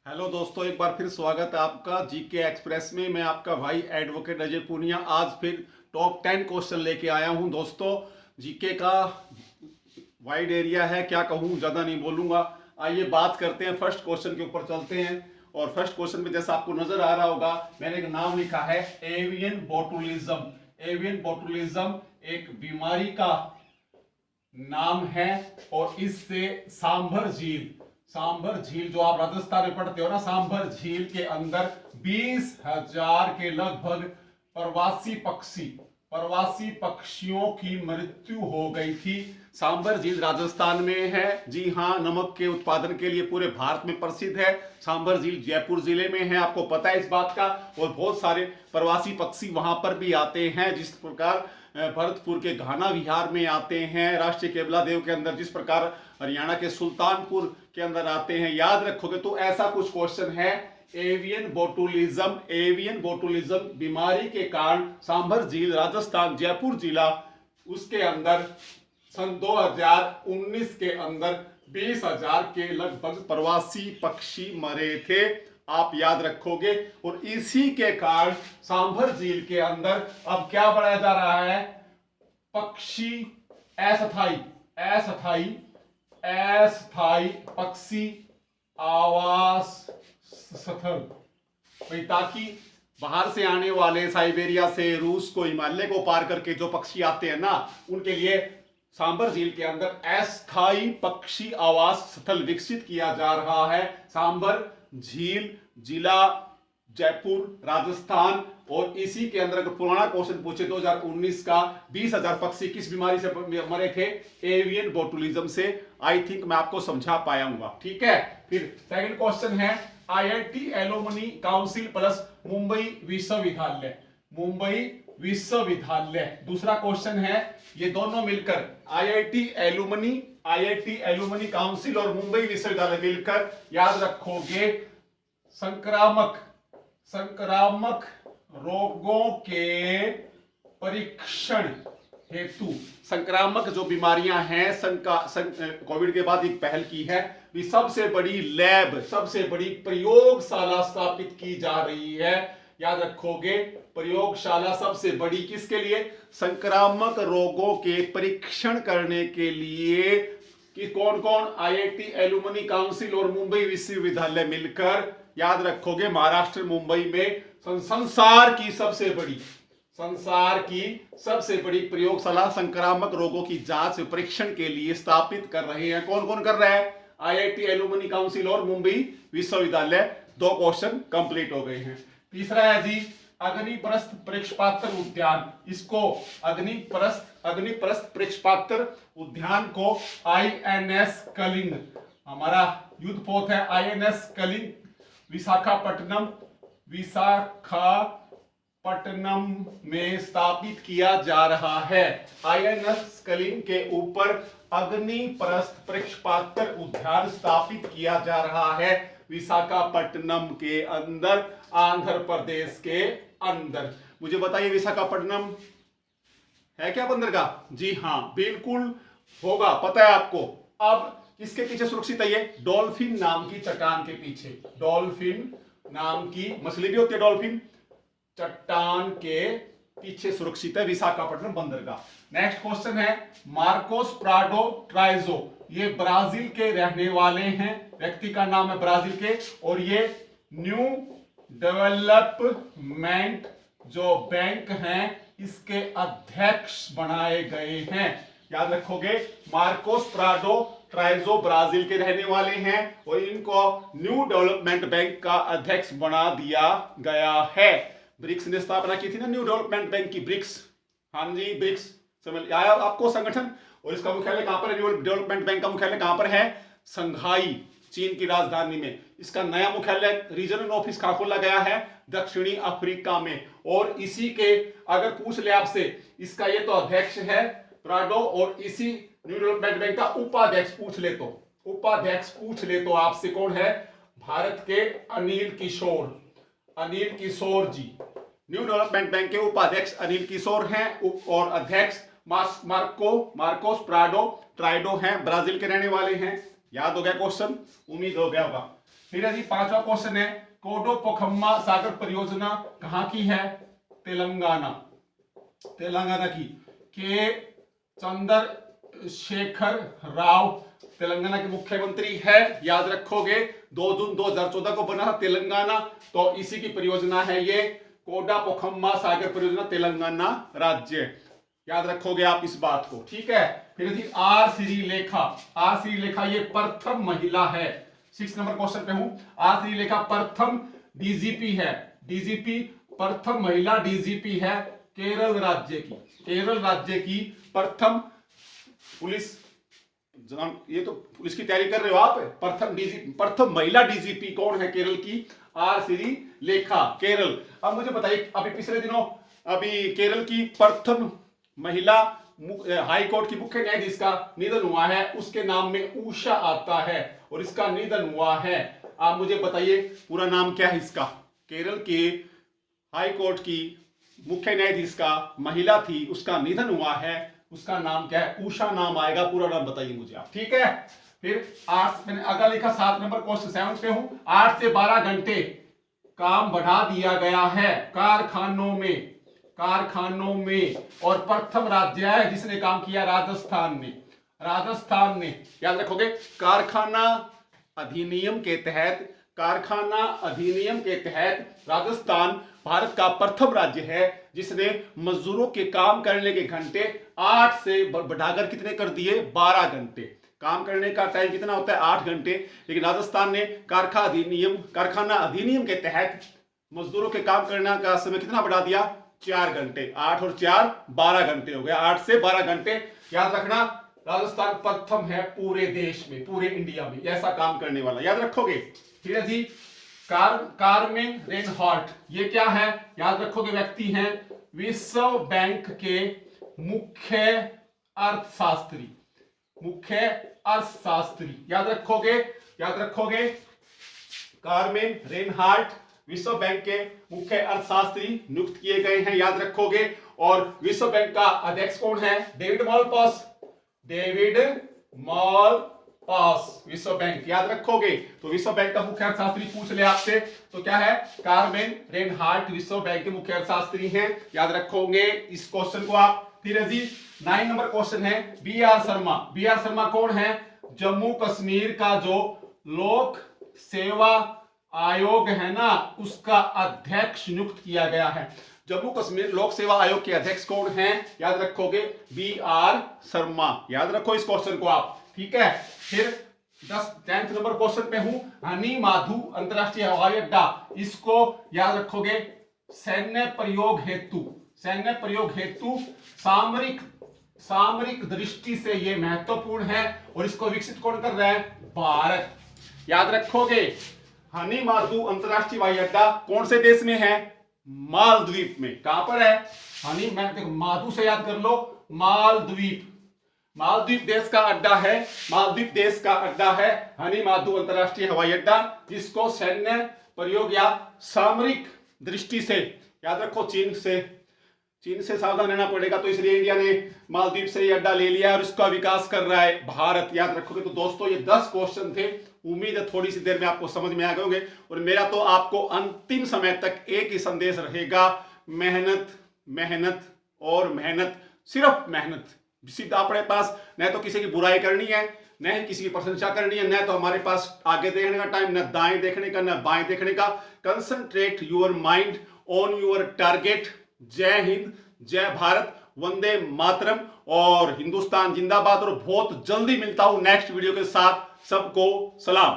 Hello दोस्तों, एक बार फिर स्वागत है आपका जीके एक्सप्रेस में। मैं आपका भाई एडवोकेट अजय पूनिया आज फिर टॉप 10 क्वेश्चन लेके आया हूं। दोस्तों, जीके का वाइड एरिया है, क्या कहूं, ज़्यादा नहीं बोलूंगा। आइए बात करते हैं, फर्स्ट क्वेश्चन के ऊपर चलते हैं। और फर्स्ट क्वेश्चन में जैसा आपको नजर आ रहा होगा, मैंने एक नाम लिखा है एवियन बोटुलिज्म। एवियन बोटुलिज्म एक बीमारी का नाम है और इससे सांभर झील जो आप राजस्थान में पढ़ते हो ना, सांभर झील के अंदर 20,000 के लगभग प्रवासी पक्षियों की मृत्यु हो गई थी। सांभर झील राजस्थान में है। जी हाँ, नमक के उत्पादन के लिए पूरे भारत में प्रसिद्ध है। सांभर झील जयपुर जिले में है, आपको पता है इस बात का। और बहुत सारे प्रवासी पक्षी वहां पर भी आते हैं, जिस प्रकार भरतपुर के घाना विहार में आते हैं, राष्ट्रीय केवलादेव के अंदर, जिस प्रकार हरियाणा के सुल्तानपुर के अंदर आते हैं। याद रखोगे तो ऐसा कुछ क्वेश्चन है। एवियन बोटुलिज्म बीमारी के कारण सांभर झील राजस्थान जयपुर जिला, उसके अंदर सन 2019 के अंदर 20,000 के लगभग प्रवासी पक्षी मरे थे, आप याद रखोगे। और इसी के कारण सांभर झील के अंदर अब क्या बढ़ाया जा रहा है? पक्षी अस्थाई पक्षी आवास स्थल, ताकि बाहर से आने वाले साइबेरिया से, रूस को, हिमालय को पार करके जो पक्षी आते हैं ना, उनके लिए सांभर झील के अंदर अस्थाई पक्षी आवास स्थल विकसित किया जा रहा है। सांभर झील जिला जयपुर राजस्थान। और इसी के अंदर अगर पुराना क्वेश्चन पूछे 2019 का, 20,000 पक्षी किस बीमारी से मरे थे? एवियन बोटुलिज्म से। आई थिंक मैं आपको समझा पाया हूँ, ठीक है। फिर सेकंड क्वेश्चन है IIT alumni council plus Mumbai विश्वविद्यालय। दूसरा क्वेश्चन है, ये दोनों मिलकर आईआईटी एलुमनी काउंसिल और मुंबई विश्वविद्यालय मिलकर, याद रखोगे, संक्रामक रोगों के परीक्षण हेतु, संक्रामक जो बीमारियां हैं, कोविड के बाद एक पहल की है, भी सबसे बड़ी प्रयोगशाला स्थापित की जा रही है। याद रखोगे, प्रयोगशाला सबसे बड़ी किसके लिए? संक्रामक रोगों के परीक्षण करने के लिए। कि कौन कौन? आईआईटी एलुमनी काउंसिल और मुंबई विश्वविद्यालय मिलकर, याद रखोगे, महाराष्ट्र मुंबई में संसार की सबसे बड़ी प्रयोगशाला संक्रामक रोगों की जांच परीक्षण के लिए स्थापित कर रहे हैं। कौन कौन कर रहा है? आईआईटी एलुमनी काउंसिल और मुंबई विश्वविद्यालय। 2 क्वेश्चन कंप्लीट हो गए हैं। तीसरा है जी अग्निप्रस्थ प्रेक्षपात्र उद्यान। इसको अग्निप्रस्थ प्रेक्षपात्र उद्यान को आईएनएस कलिंग, हमारा युद्धपोत है आईएनएस कलिंग, विशाखापट्टनम में स्थापित किया जा रहा है। आईएनएस कलिंग के ऊपर अग्निप्रस्थ प्रेक्षपात्र उद्यान स्थापित किया जा रहा है, विशाखापट्टनम के अंदर, आंध्र प्रदेश के अंदर। मुझे बताइए, विशाखापट्टनम है क्या बंदर का? जी हाँ, बिल्कुल होगा, पता है आपको। अब किसके पीछे सुरक्षित है ये? डॉल्फिन नाम की चट्टान के पीछे। डॉल्फिन नाम की मछली भी होती है, डॉल्फिन चट्टान के पीछे सुरक्षित है विशाखापट्टनम बंदर का। नेक्स्ट क्वेश्चन है मार्कोस प्राडो ट्राइजो। ये ब्राजील के रहने वाले हैं, व्यक्ति का नाम है ब्राजील के, और ये न्यू डेवलपमेंट जो बैंक हैं, इसके अध्यक्ष बनाए गए हैं। याद रखोगे, मार्कोस प्राडो ट्राइजो ब्राजील के रहने वाले हैं और इनको न्यू डेवलपमेंट बैंक का अध्यक्ष बना दिया गया है। ब्रिक्स ने स्थापना की थी ना न्यू डेवलपमेंट बैंक की, ब्रिक्स। हाँ जी, ब्रिक्स समझ आया आपको संगठन। और इसका मुख्यालय कहां पर है? न्यू डेवलपमेंट बैंक का मुख्यालय कहां पर है? संघाई, चीन की राजधानी में। इसका नया मुख्यालय, रीजनल ऑफिस कहां खोला गया है? दक्षिणी अफ्रीका में। और इसी के, अगर पूछ ले आपसे, इसका ये तो अध्यक्ष है प्राडो, और इसी न्यू डेवलपमेंट बैंक का उपाध्यक्ष पूछ ले तो आपसे कौन है? भारत के अनिल किशोर जी। न्यू डेवलपमेंट बैंक के उपाध्यक्ष अनिल किशोर हैं और अध्यक्ष मार्कोस प्राडो ट्राइडो हैं, ब्राजील के रहने वाले हैं। याद हो गया क्वेश्चन? उम्मीद हो गया होगा। फिर यदि पांचवा क्वेश्चन है, कोडोपोखम्मा सागर परियोजना कहां की है? तेलंगाना, तेलंगाना की। के चंद्रशेखर राव तेलंगाना के मुख्यमंत्री है, याद रखोगे। 2 जून 2014 को बना तेलंगाना, तो इसी की परियोजना है ये कोडापोखम्मा सागर परियोजना, तेलंगाना राज्य। याद रखोगे आप इस बात को, ठीक है। फिर जी आर श्रीलेखा, आर श्रीलेखा ये प्रथम महिला है। 6 नंबर क्वेश्चन पे हूं। आर श्रीलेखा प्रथम डीजीपी है, डीजीपी प्रथम महिला डीजीपी है केरल राज्य की, केरल राज्य की प्रथम पुलिस, ये तो पुलिस की तैयारी कर रहे हो आप। प्रथम डीजीपी, प्रथम महिला डीजीपी कौन है केरल की? आर श्रीलेखा, केरल। अब मुझे बताइए, अभी पिछले दिनों अभी केरल की प्रथम महिला हाई कोर्ट की मुख्य न्यायाधीश का निधन हुआ है, उसके नाम में उषा आता है और इसका निधन हुआ है। आप मुझे बताइए पूरा नाम क्या है इसका? केरल के हाई कोर्ट की मुख्य न्यायाधीश का महिला थी, उसका निधन हुआ है, उसका नाम क्या है? उषा नाम आएगा, पूरा नाम बताइए मुझे आप, ठीक है। फिर 8 मैंने अगला लिखा 7 नंबर क्वेश्चन 7 पे हूं। 8 से 12 घंटे काम बढ़ा दिया गया है कारखानों में, कारखानों में। और प्रथम राज्य है जिसने काम किया, राजस्थान ने, राजस्थान ने। याद रखोगे, कारखाना अधिनियम के तहत, कारखाना अधिनियम के तहत राजस्थान भारत का प्रथम राज्य है जिसने मजदूरों के काम करने के घंटे 8 से बढ़ाकर कितने कर दिए? 12 घंटे। काम करने का टाइम कितना होता है? 8 घंटे, लेकिन राजस्थान ने कारखाना अधिनियम के तहत मजदूरों के काम करने का समय कितना बढ़ा दिया? 4 घंटे। 8 और 4 12 घंटे हो गया, 8 से 12 घंटे। याद रखना, राजस्थान प्रथम है पूरे देश में, पूरे इंडिया में ऐसा काम करने वाला, याद रखोगे। ठीक है जी। कारमेन रेनहार्ट, ये क्या है? याद रखोगे, व्यक्ति हैं विश्व बैंक के मुख्य अर्थशास्त्री, मुख्य अर्थशास्त्री। याद रखोगे, याद रखोगे, कारमेन रेनहार्ट विश्व बैंक के मुख्य अर्थशास्त्री नियुक्त किए गए हैं, याद रखोगे। और विश्व बैंक का अध्यक्ष कौन है? डेविड मालपास, डेविड मालपास, विश्व बैंक, याद रखोगे। तो विश्व बैंक का मुख्य अर्थशास्त्री पूछ ले आपसे तो क्या है? कारमेन रेनहार्ट विश्व बैंक के मुख्य अर्थशास्त्री हैं, याद रखोगे इस क्वेश्चन को आप। फिर जी 9 नंबर क्वेश्चन है, B R Sharma. B R Sharma कौन है? जम्मू कश्मीर का जो लोक सेवा आयोग है ना, उसका अध्यक्ष नियुक्त किया गया है। जम्मू कश्मीर लोक सेवा आयोग के अध्यक्ष कौन हैं? याद रखोगे, बी आर शर्मा। याद रखो इस क्वेश्चन को आप, ठीक है। फिर 10th नंबर क्वेश्चन पे हूं, हनी माधु अंतरराष्ट्रीय हवाई अड्डा, इसको याद रखोगे सैन्य प्रयोग हेतु, सैन्य प्रयोग हेतु सामरिक दृष्टि से यह महत्वपूर्ण है और इसको विकसित कौन कर रहा है? भारत। याद रखोगे, हनी माधु अंतरराष्ट्रीय हवाई अड्डा कौन से देश में है? मालदीव में। कहां पर है? हनी, मैं देखो माधु से याद कर लो, मालदीव, मालदीव देश का अड्डा है, मालदीव देश का अड्डा है हनी माधु अंतरराष्ट्रीय हवाई अड्डा, जिसको सैन्य प्रयोग या सामरिक दृष्टि से, याद रखो चीन से सावधान रहना पड़ेगा, तो इसलिए इंडिया ने मालदीव से ये अड्डा ले लिया और इसका विकास कर रहा है भारत। याद रखोगे। तो दोस्तों ये 10 क्वेश्चन थे, उम्मीद है थोड़ी सी देर में आपको समझ में आ गए होंगे। और मेरा तो आपको अंतिम समय तक एक ही संदेश रहेगा, मेहनत मेहनत और मेहनत, सिर्फ मेहनत। सीधा अपने पास न तो किसी की बुराई करनी है, न ही किसी की प्रशंसा करनी है, न तो हमारे पास आगे देखने का टाइम, न दाएं देखने का, न बाएं देखने का। Concentrate your mind on your target. जय हिंद, जय भारत, वंदे मातरम और हिंदुस्तान जिंदाबाद। और बहुत जल्दी मिलता हूं नेक्स्ट वीडियो के साथ। सबको सलाम।